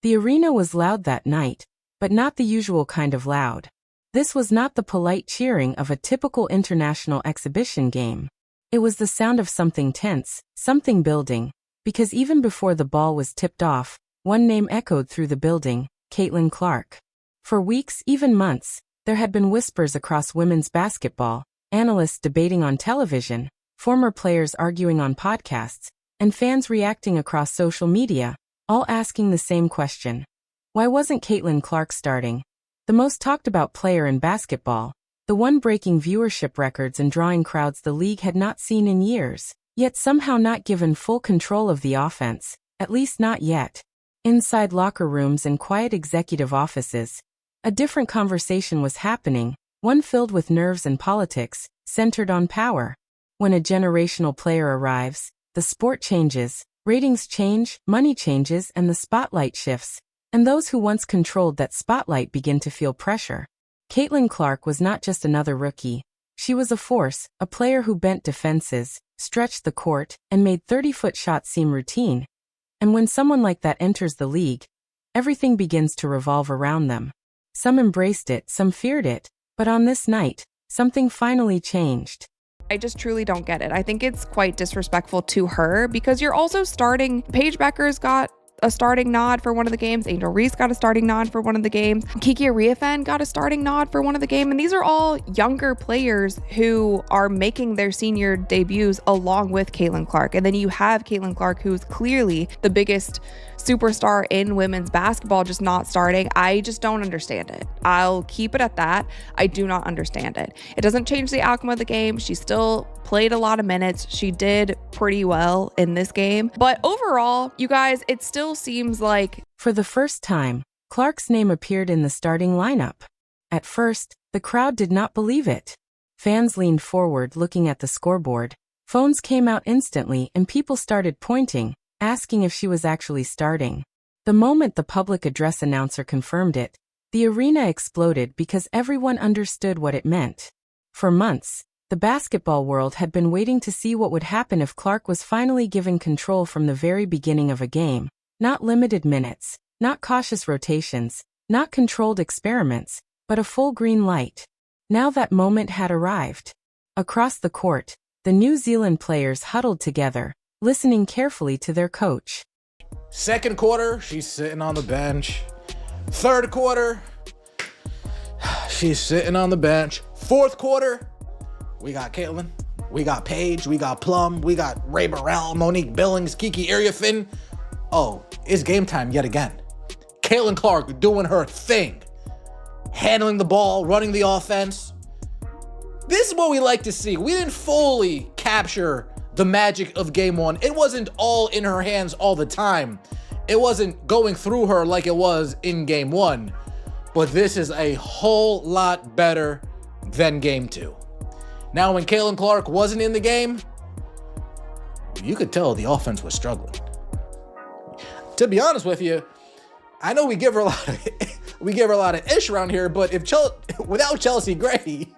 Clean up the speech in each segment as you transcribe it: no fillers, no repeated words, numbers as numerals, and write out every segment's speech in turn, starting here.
The arena was loud that night, but not the usual kind of loud. This was not the polite cheering of a typical international exhibition game. It was the sound of something tense, something building, because even before the ball was tipped off, one name echoed through the building: Caitlin Clark. For weeks, even months, there had been whispers across women's basketball, analysts debating on television, former players arguing on podcasts, and fans reacting across social media, all asking the same question. Why wasn't Caitlin Clark starting? The most talked about player in basketball, the one breaking viewership records and drawing crowds the league had not seen in years, yet somehow not given full control of the offense, at least not yet. Inside locker rooms and quiet executive offices, a different conversation was happening, one filled with nerves and politics, centered on power. When a generational player arrives, the sport changes, ratings change, money changes, and the spotlight shifts, and those who once controlled that spotlight begin to feel pressure. Caitlin Clark was not just another rookie. She was a force, a player who bent defenses, stretched the court, and made 30-foot shots seem routine. And when someone like that enters the league, everything begins to revolve around them. Some embraced it, some feared it, but on this night, something finally changed. I just truly don't get it. I think it's quite disrespectful to her because you're also starting. Paige Becker's got a starting nod for one of the games. Angel Reese got a starting nod for one of the games. Kiki Ariafen got a starting nod for one of the games. And these are all younger players who are making their senior debuts along with Caitlin Clark. And then you have Caitlin Clark, who's clearly the biggest superstar in women's basketball, just not starting. I just don't understand it. I'll keep it at that. I do not understand it. It doesn't change the outcome of the game. She still played a lot of minutes. She did pretty well in this game. But overall, you guys, it still seems like... For the first time, Clark's name appeared in the starting lineup. At first, the crowd did not believe it. Fans leaned forward looking at the scoreboard. Phones came out instantly and people started pointing, asking if she was actually starting. The moment the public address announcer confirmed it, the arena exploded because everyone understood what it meant. For months, the basketball world had been waiting to see what would happen if Clark was finally given control from the very beginning of a game. Not limited minutes, not cautious rotations, not controlled experiments, but a full green light. Now that moment had arrived. Across the court, the New Zealand players huddled together, listening carefully to their coach. Second quarter, she's sitting on the bench. Third quarter, she's sitting on the bench. Fourth quarter, we got Caitlin, we got Paige, we got Plum, we got Ray Burrell, Monique Billings, Kiki Ariafen. Oh, it's game time yet again. Caitlin Clark doing her thing. Handling the ball, running the offense. This is what we like to see. We didn't fully capture the magic of game one. It wasn't all in her hands all the time. It wasn't going through her like it was in game one. But this is a whole lot better than game two. Now, when Caitlin Clark wasn't in the game, you could tell the offense was struggling. To be honest with you, I know we give her a lot of ish around here, but without Chelsea Gray,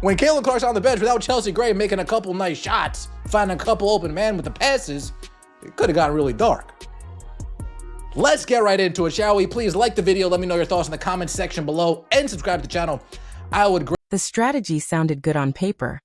when Caitlin Clark's on the bench, without Chelsea Gray making a couple nice shots, finding a couple open men with the passes, it could have gotten really dark. Let's get right into it, shall we? Please like the video, let me know your thoughts in the comments section below, and subscribe to the channel. The strategy sounded good on paper.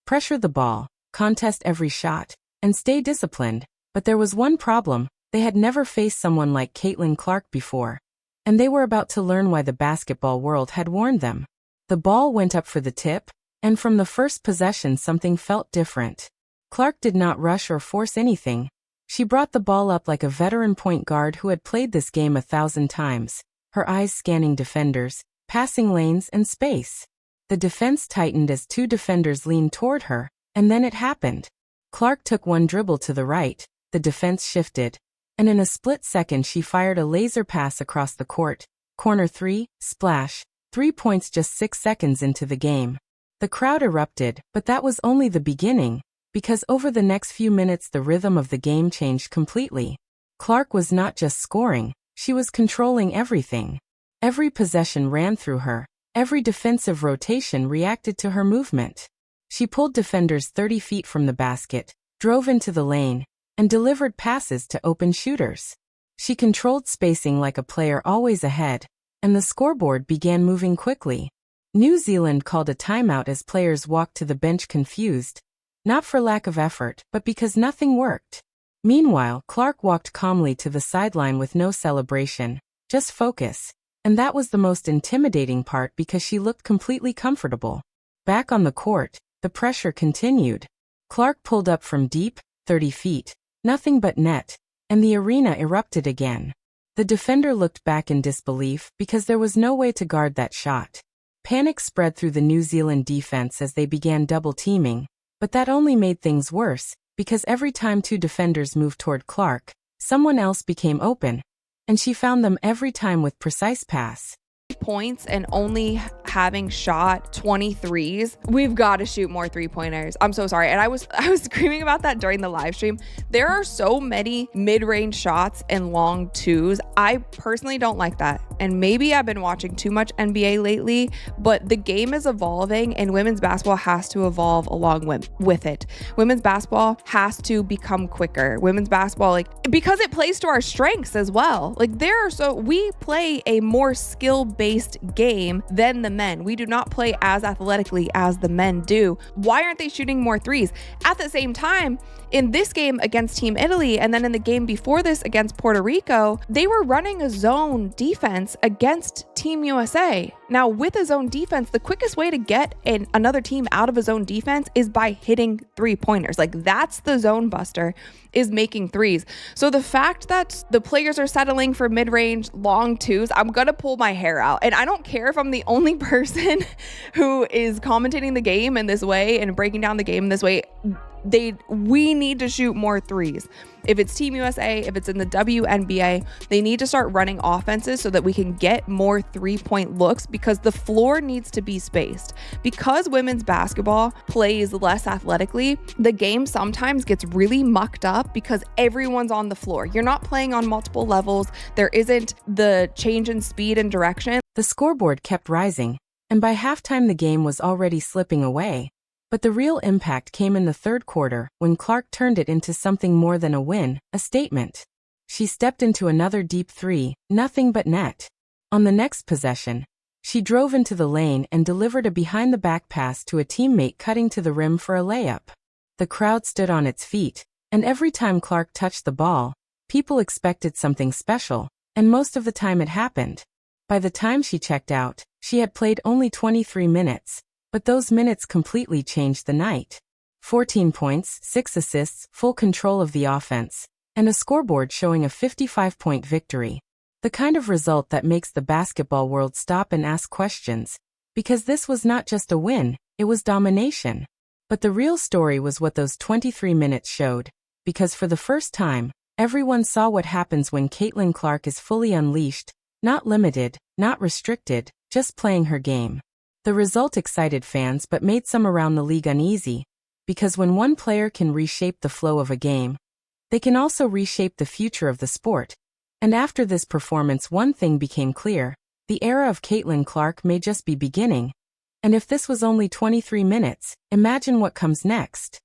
Pressure the ball, contest every shot, and stay disciplined. But there was one problem. They had never faced someone like Caitlin Clark before. And they were about to learn why the basketball world had warned them. The ball went up for the tip, and from the first possession something felt different. Clark did not rush or force anything. She brought the ball up like a veteran point guard who had played this game 1,000 times, her eyes scanning defenders, passing lanes, and space. The defense tightened as two defenders leaned toward her, and then it happened. Clark took one dribble to the right, the defense shifted, and in a split second she fired a laser pass across the court. Corner three, splash, 3 points just 6 seconds into the game. The crowd erupted, but that was only the beginning, because over the next few minutes the rhythm of the game changed completely. Clark was not just scoring, she was controlling everything. Every possession ran through her, every defensive rotation reacted to her movement. She pulled defenders 30 feet from the basket, drove into the lane, and delivered passes to open shooters. She controlled spacing like a player always ahead, and the scoreboard began moving quickly. New Zealand called a timeout as players walked to the bench confused, not for lack of effort, but because nothing worked. Meanwhile, Clark walked calmly to the sideline with no celebration, just focus. And that was the most intimidating part because she looked completely comfortable. Back on the court, the pressure continued. Clark pulled up from deep, 30 feet, nothing but net, and the arena erupted again. The defender looked back in disbelief because there was no way to guard that shot. Panic spread through the New Zealand defense as they began double-teaming, but that only made things worse, because every time two defenders moved toward Clark, someone else became open, and she found them every time with precise pass. Points and only having shot 23s, we've got to shoot more 3-pointers. I'm so sorry. And I was screaming about that during the live stream. There are so many mid-range shots and long twos. I personally don't like that. And maybe I've been watching too much NBA lately, but the game is evolving and women's basketball has to evolve along with it. Women's basketball has to become quicker. Women's basketball, because it plays to our strengths as well. We play a more skill-based game than the men. We do not play as athletically as the men do. Why aren't they shooting more threes? At the same time, in this game against Team Italy, and then in the game before this against Puerto Rico, they were running a zone defense against Team USA. Now, with a zone defense, the quickest way to get another team out of a zone defense is by hitting 3-pointers. That's the zone buster, is making threes. So the fact that the players are settling for mid-range long twos, I'm gonna pull my hair out. And I don't care if I'm the only person who is commentating the game in this way and breaking down the game in this way. We need to shoot more threes. If it's Team USA, if it's in the WNBA, they need to start running offenses so that we can get more 3-point looks, because the floor needs to be spaced. Because women's basketball plays less athletically, the game sometimes gets really mucked up because everyone's on the floor. You're not playing on multiple levels. There isn't the change in speed and direction. The scoreboard kept rising, and by halftime the game was already slipping away. But the real impact came in the third quarter when Clark turned it into something more than a win, a statement. She stepped into another deep three, nothing but net. On the next possession, she drove into the lane and delivered a behind-the-back pass to a teammate cutting to the rim for a layup. The crowd stood on its feet, and every time Clark touched the ball, people expected something special, and most of the time it happened. By the time she checked out, she had played only 23 minutes. But those minutes completely changed the night. 14 points, 6 assists, full control of the offense, and a scoreboard showing a 55-point victory. The kind of result that makes the basketball world stop and ask questions. Because this was not just a win, it was domination. But the real story was what those 23 minutes showed. Because for the first time, everyone saw what happens when Caitlin Clark is fully unleashed, not limited, not restricted, just playing her game. The result excited fans but made some around the league uneasy, because when one player can reshape the flow of a game, they can also reshape the future of the sport. And after this performance, one thing became clear: the era of Caitlin Clark may just be beginning. And if this was only 23 minutes, imagine what comes next.